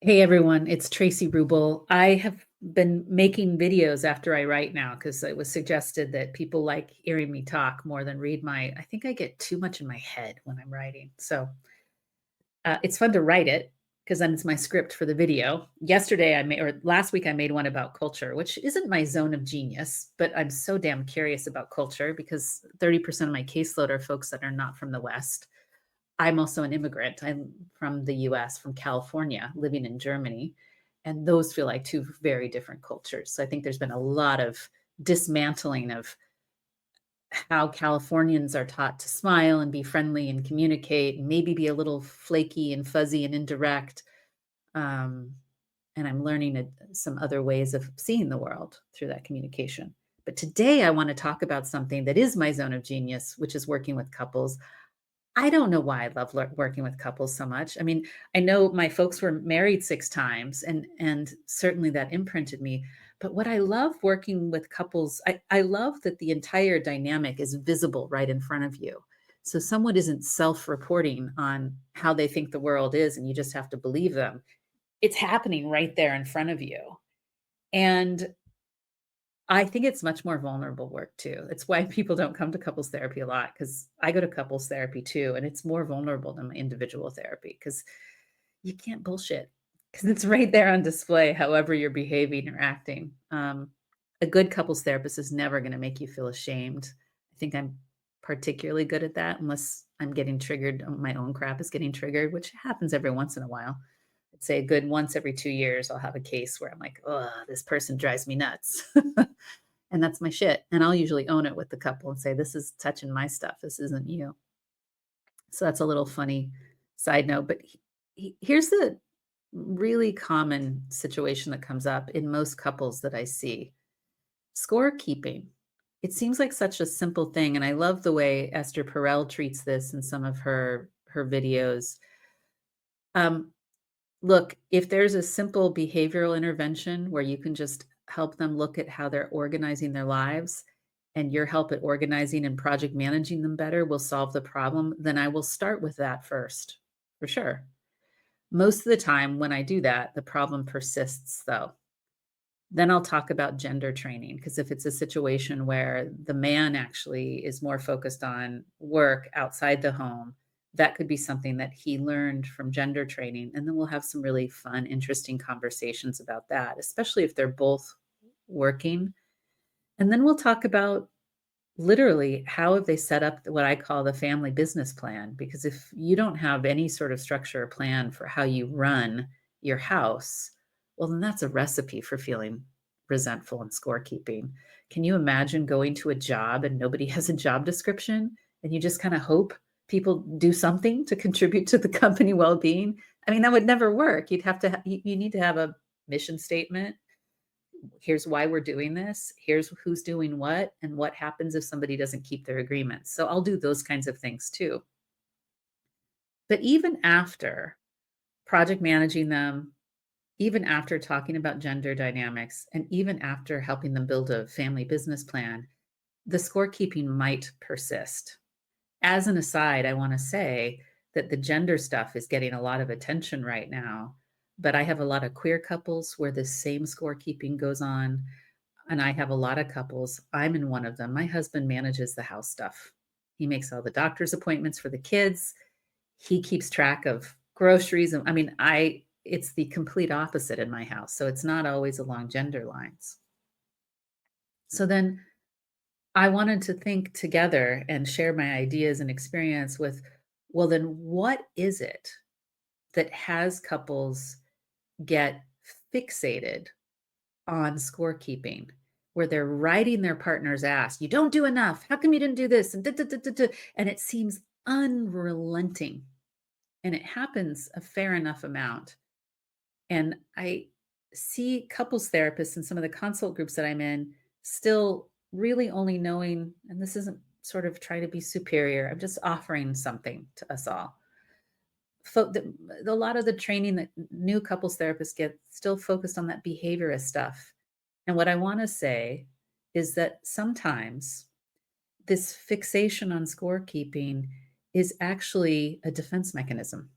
Hey everyone, it's Traci Ruble. I have been making videos after I write now because it was suggested that people like hearing me talk more than read I think I get too much in my head when I'm writing. So it's fun to write it because then it's my script for the video. Yesterday I made, or last week I made one about culture, which isn't my zone of genius, but I'm so damn curious about culture because 30% of my caseload are folks that are not from the West. I'm also an immigrant. I'm from the US, from California, living in Germany. And those feel like two very different cultures. So I think there's been a lot of dismantling of how Californians are taught to smile and be friendly and communicate, and maybe be a little flaky and fuzzy and indirect. Um, and I'm learning some other ways of seeing the world through that communication. But today I want to talk about something that is my zone of genius, which is working with couples. I don't know why I love working with couples so much. I mean, I know my folks were married 6 times and certainly that imprinted me. But what I love working with couples, I love that the entire dynamic is visible right in front of you. So someone isn't self-reporting on how they think the world is and you just have to believe them. It's happening right there in front of you. And I think it's much more vulnerable work too. It's why people don't come to couples therapy a lot because I go to couples therapy too, and it's more vulnerable than my individual therapy because you can't bullshit because it's right there on display, however you're behaving or acting. A good couples therapist is never going to make you feel ashamed. I think I'm particularly good at that, unless I'm getting triggered. My own crap is getting triggered, which happens every once in a while. I'd say a good once every 2 years, I'll have a case where I'm like, oh, this person drives me nuts. And that's my shit. And I'll usually own it with the couple and say, this is touching my stuff. This isn't you. So that's a little funny side note. But here's the really common situation that comes up in most couples that I see: scorekeeping. It seems like such a simple thing. And I love the way Esther Perel treats this in some of her videos. Um, Look, if there's a simple behavioral intervention where you can just help them look at how they're organizing their lives and your help at organizing and project managing them better will solve the problem, then I will start with that first, for sure. Most of the time when I do that, the problem persists though. Then I'll talk about gender training because if it's a situation where the man actually is more focused on work outside the home, that could be something that he learned from gender training. And then we'll have some really fun, interesting conversations about that, especially if they're both working. And then we'll talk about literally how have they set up what I call the family business plan. Because if you don't have any sort of structure or plan for how you run your house, well, then that's a recipe for feeling resentful and scorekeeping. Can you imagine going to a job and nobody has a job description and you just kind of hope people do something to contribute to the company well-being? I mean, that would never work. You'd have to you need to have a mission statement. Here's why we're doing this. Here's who's doing what and what happens if somebody doesn't keep their agreements. So I'll do those kinds of things too. But even after project managing them, even after talking about gender dynamics, and even after helping them build a family business plan, the scorekeeping might persist. As an aside, I want to say that the gender stuff is getting a lot of attention right now, but I have a lot of queer couples where the same scorekeeping goes on. And I have a lot of couples. I'm in one of them. My husband manages the house stuff. He makes all the doctor's appointments for the kids. He keeps track of groceries. I mean, it's the complete opposite in my house. So it's not always along gender lines. So then I wanted to think together and share my ideas and experience with, well, then what is it that has couples get fixated on scorekeeping, where they're writing their partner's ass? You don't do enough. How come you didn't do this? And, and it seems unrelenting. And it happens a fair enough amount. And I see couples therapists in some of the consult groups that I'm in still really only knowing, and this isn't sort of trying to be superior, I'm just offering something to us all. A lot of the training that new couples therapists get still focused on that behaviorist stuff. And what I want to say is that sometimes this fixation on scorekeeping is actually a defense mechanism.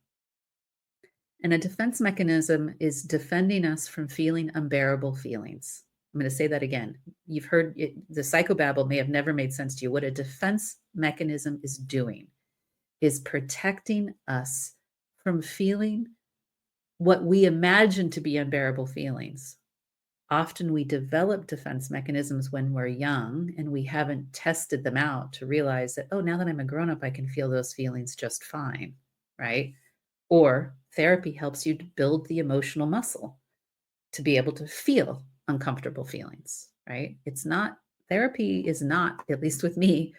And a defense mechanism is defending us from feeling unbearable feelings. I'm going to say that again. You've heard it, the psychobabble may have never made sense to you. What a defense mechanism is doing is protecting us from feeling what we imagine to be unbearable feelings. Often we develop defense mechanisms when we're young and we haven't tested them out to realize that, oh, now that I'm a grown up, I can feel those feelings just fine, right? Or therapy helps you to build the emotional muscle to be able to feel uncomfortable feelings, right? It's not, therapy is not, at least with me,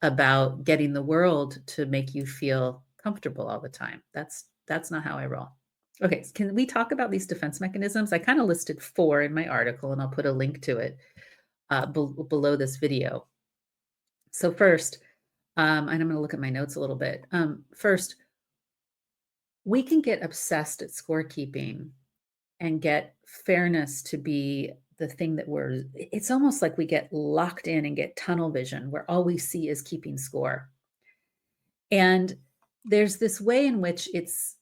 about getting the world to make you feel comfortable all the time. That's not how I roll. Okay, can we talk about these defense mechanisms? I kind of listed 4 in my article, and I'll put a link to it below this video. So first, and I'm going to look at my notes a little bit. First, we can get obsessed at scorekeeping and get fairness to be the thing that it's almost like we get locked in and get tunnel vision where all we see is keeping score. And there's this way in which it's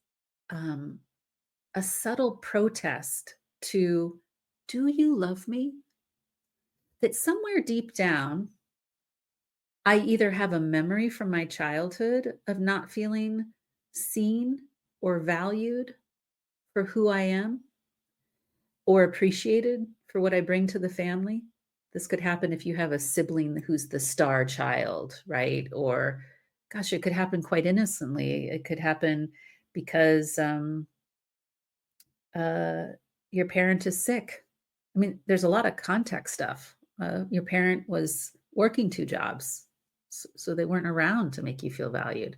a subtle protest to, do you love me? That somewhere deep down, I either have a memory from my childhood of not feeling seen or valued for who I am, or appreciated for what I bring to the family. This could happen if you have a sibling who's the star child, right? Or, gosh, it could happen quite innocently. It could happen because uh, your parent is sick. I mean, there's a lot of context stuff. Your parent was working 2 jobs, so they weren't around to make you feel valued.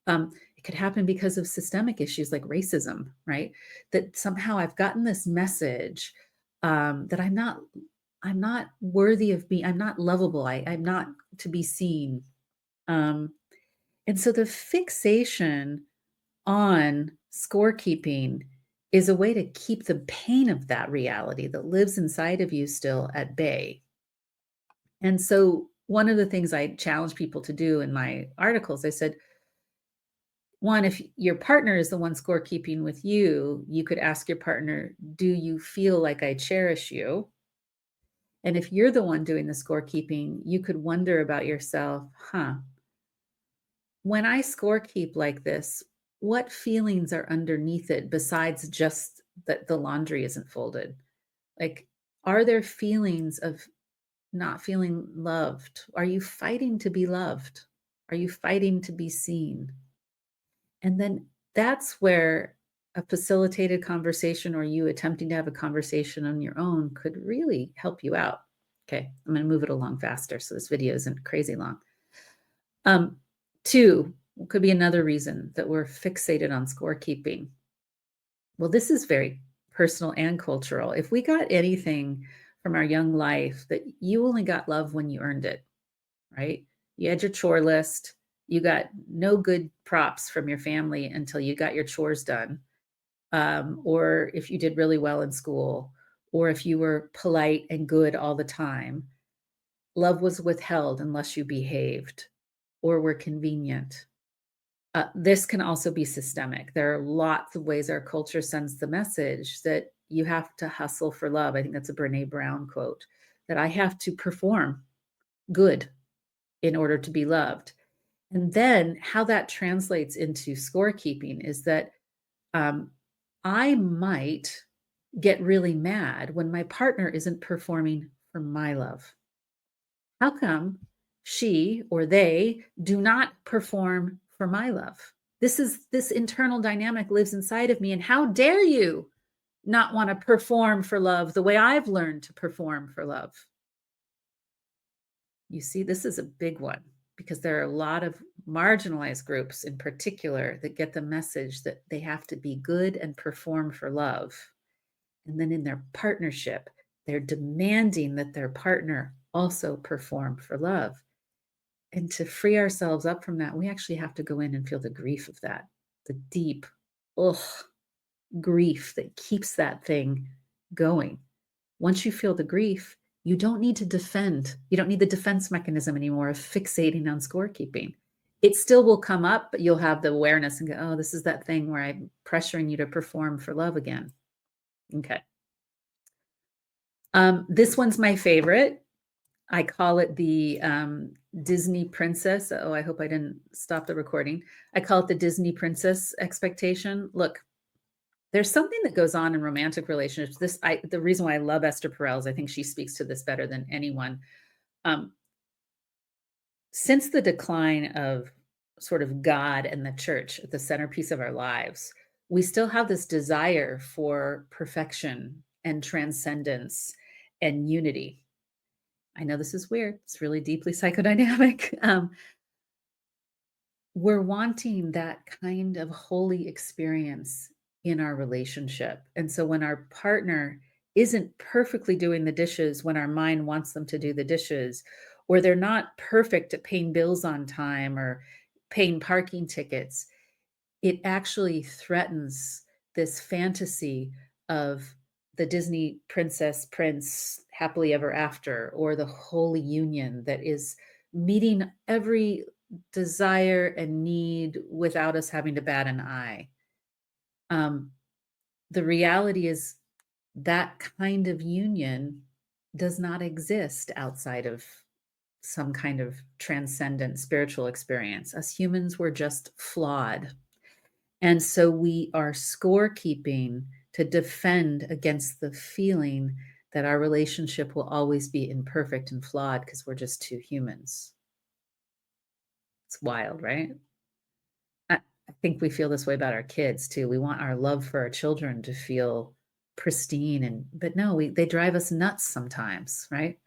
It could happen because of systemic issues like racism, right? That somehow I've gotten this message that I'm not worthy of being, I'm not lovable, I'm not to be seen. And so the fixation on scorekeeping is a way to keep the pain of that reality that lives inside of you still at bay. And so one of the things I challenge people to do in my articles, I said, one, if your partner is the one scorekeeping with you, you could ask your partner, do you feel like I cherish you? And if you're the one doing the scorekeeping, you could wonder about yourself, when I scorekeep like this, what feelings are underneath it besides just that the laundry isn't folded? Like, are there feelings of not feeling loved? Are you fighting to be loved? Are you fighting to be seen? And then that's where a facilitated conversation or you attempting to have a conversation on your own could really help you out. Okay, I'm going to move it along faster so this video isn't crazy long. 2 could be another reason that we're fixated on scorekeeping. Well, this is very personal and cultural. If we got anything from our young life, that you only got love when you earned it, right? You had your chore list. You got no good props from your family until you got your chores done. Or if you did really well in school, or if you were polite and good all the time. Love was withheld unless you behaved or were convenient. This can also be systemic. There are lots of ways our culture sends the message that you have to hustle for love. I think that's a Brene Brown quote, that I have to perform good in order to be loved. And then how that translates into scorekeeping is that I might get really mad when my partner isn't performing for my love. How come she or they do not perform for my love? This internal dynamic lives inside of me. And how dare you not want to perform for love the way I've learned to perform for love? You see, this is a big one because there are a lot of marginalized groups in particular that get the message that they have to be good and perform for love. And then in their partnership, they're demanding that their partner also perform for love. And to free ourselves up from that, we actually have to go in and feel the grief of that, the deep, ugh, grief that keeps that thing going. Once you feel the grief, you don't need to defend. You don't need the defense mechanism anymore of fixating on scorekeeping. It still will come up, but you'll have the awareness and go, "Oh, this is that thing where I'm pressuring you to perform for love again." Okay. This one's my favorite. I call it the, Disney princess. Oh, I hope I didn't stop the recording. I call it the Disney princess expectation. Look, there's something that goes on in romantic relationships. The reason why I love Esther Perel, I think she speaks to this better than anyone. Um, since the decline of sort of God and the church at the centerpiece of our lives, we still have this desire for perfection and transcendence and unity. I know this is weird. It's really deeply psychodynamic. We're wanting that kind of holy experience in our relationship. And so when our partner isn't perfectly doing the dishes when our mind wants them to do the dishes, or they're not perfect at paying bills on time or paying parking tickets, it actually threatens this fantasy of the Disney princess, prince, happily ever after, or the holy union that is meeting every desire and need without us having to bat an eye. Um, the reality is that kind of union does not exist outside of some kind of transcendent spiritual experience. Us humans were just flawed. And so we are scorekeeping to defend against the feeling that our relationship will always be imperfect and flawed because we're just two humans. It's wild, right? I think we feel this way about our kids too. We want our love for our children to feel pristine but no, they drive us nuts sometimes, right?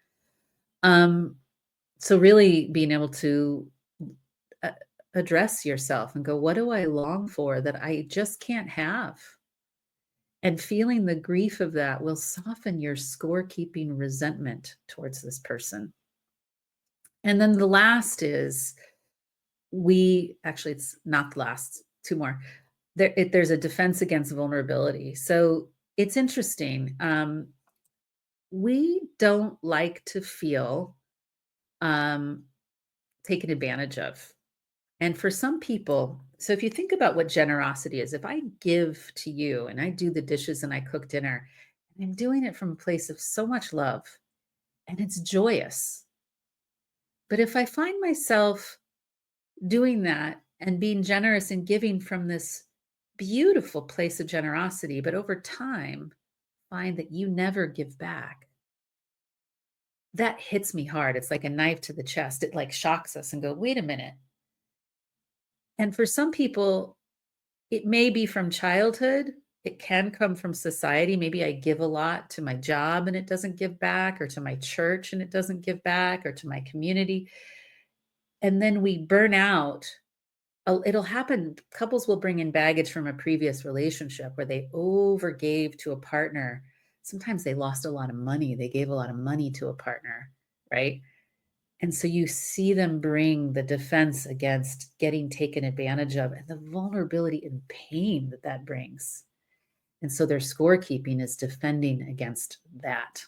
Um, so really being able to uh, address yourself and go, what do I long for that I just can't have? And feeling the grief of that will soften your scorekeeping resentment towards this person. And then the last is it's not the last, two more. There's a defense against vulnerability. So it's interesting. We don't like to feel um, taken advantage of. And for some people, so if you think about what generosity is, if I give to you and I do the dishes and I cook dinner, and I'm doing it from a place of so much love and it's joyous. But if I find myself doing that and being generous and giving from this beautiful place of generosity, but over time find that you never give back, that hits me hard. It's like a knife to the chest. It like shocks us and go, wait a minute. And for some people, it may be from childhood. It can come from society. Maybe I give a lot to my job and it doesn't give back, or to my church and it doesn't give back, or to my community. And then we burn out. It'll happen. Couples will bring in baggage from a previous relationship where they overgave to a partner. Sometimes they lost a lot of money. They gave a lot of money to a partner, right? And so you see them bring the defense against getting taken advantage of and the vulnerability and pain that that brings. And so their scorekeeping is defending against that.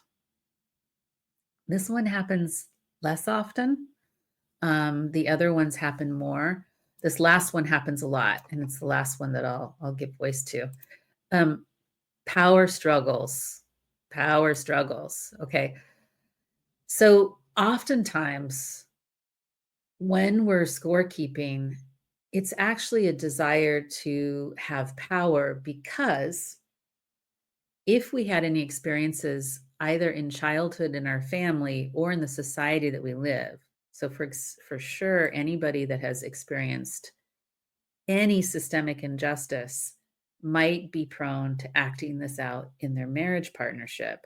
This one happens less often. The other ones happen more. This last one happens a lot, and it's the last one that I'll give voice to. Um, power struggles. Power struggles. Okay. So oftentimes when we're scorekeeping, it's actually a desire to have power because if we had any experiences either in childhood in our family or in the society that we live, so for sure anybody that has experienced any systemic injustice might be prone to acting this out in their marriage partnership.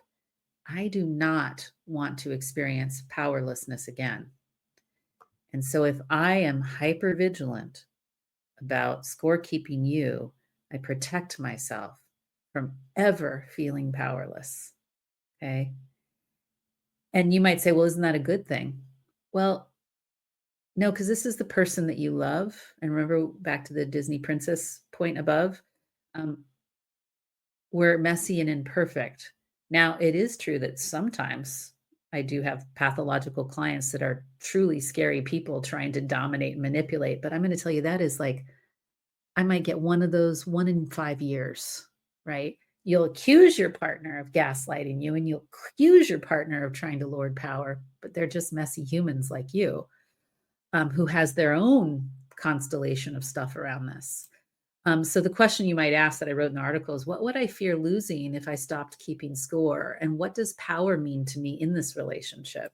I do not want to experience powerlessness again. And so if I am hyper vigilant about scorekeeping you, I protect myself from ever feeling powerless. Okay. And you might say, well, isn't that a good thing? Well, no, because this is the person that you love. And remember back to the Disney princess point above, um, we're messy and imperfect. Now, it is true that sometimes I do have pathological clients that are truly scary people trying to dominate and manipulate, but I'm gonna tell you that is like I might get one of those 1 in 5 years, right? You'll accuse your partner of gaslighting you, and you'll accuse your partner of trying to lord power, but they're just messy humans like you, who has their own constellation of stuff around this. So the question you might ask that I wrote in the article is, what would I fear losing if I stopped keeping score? And what does power mean to me in this relationship?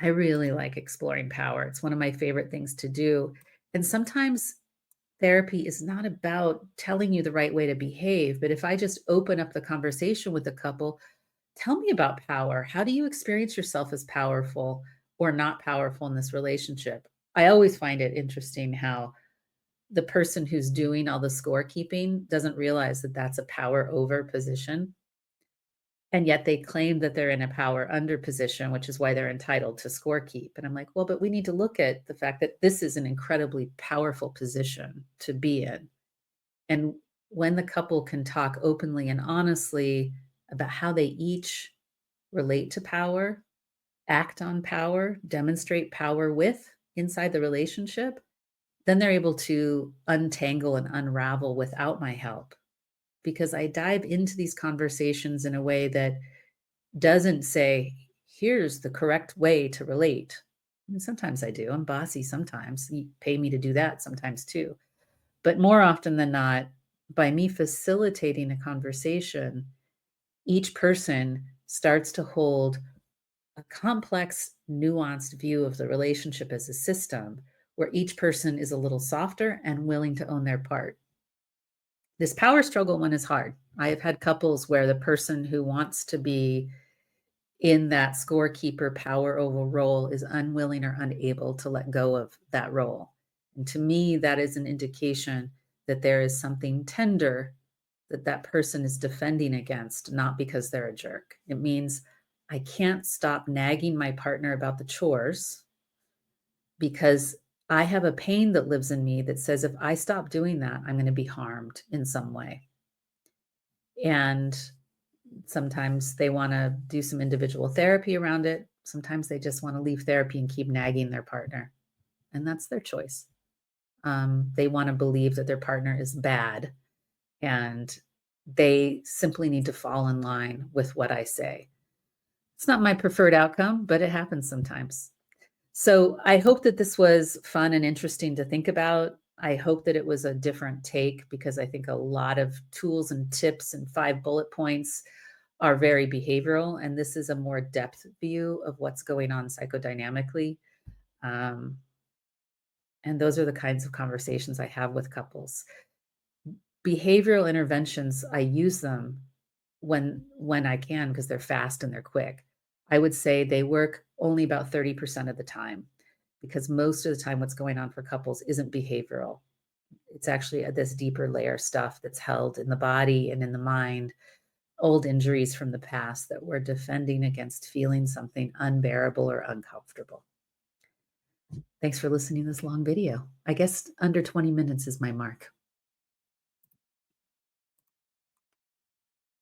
I really like exploring power. It's one of my favorite things to do. And sometimes therapy is not about telling you the right way to behave, but if I just open up the conversation with a couple, tell me about power. How do you experience yourself as powerful or not powerful in this relationship? I always find it interesting how the person who's doing all the scorekeeping doesn't realize that that's a power over position. And yet they claim that they're in a power under position, which is why they're entitled to scorekeep. And I'm like, well, but we need to look at the fact that this is an incredibly powerful position to be in. And when the couple can talk openly and honestly about how they each relate to power, act on power, demonstrate power with inside the relationship, then they're able to untangle and unravel without my help because I dive into these conversations in a way that doesn't say, here's the correct way to relate. And sometimes I do. I'm bossy sometimes. You pay me to do that sometimes too. But more often than not, by me facilitating a conversation, each person starts to hold a complex, nuanced view of the relationship as a system where each person is a little softer and willing to own their part. This power struggle one is hard. I have had couples where the person who wants to be in that scorekeeper power over role is unwilling or unable to let go of that role. And to me, that is an indication that there is something tender that that person is defending against, not because they're a jerk. It means I can't stop nagging my partner about the chores because I have a pain that lives in me that says if I stop doing that, I'm going to be harmed in some way. And sometimes they want to do some individual therapy around it. Sometimes they just want to leave therapy and keep nagging their partner. And that's their choice. They want to believe that their partner is bad and they simply need to fall in line with what I say. It's not my preferred outcome, but it happens sometimes. So I hope that this was fun and interesting to think about. I hope that it was a different take because I think a lot of tools and tips and 5 bullet points are very behavioral, and this is a more depth view of what's going on psychodynamically. Um, and those are the kinds of conversations I have with couples. Behavioral interventions, I use them when I can because they're fast and they're quick. I would say they work only about 30% of the time because most of the time what's going on for couples isn't behavioral. It's actually this deeper layer stuff that's held in the body and in the mind, old injuries from the past that we're defending against feeling something unbearable or uncomfortable. Thanks for listening to this long video. I guess under 20 minutes is my mark.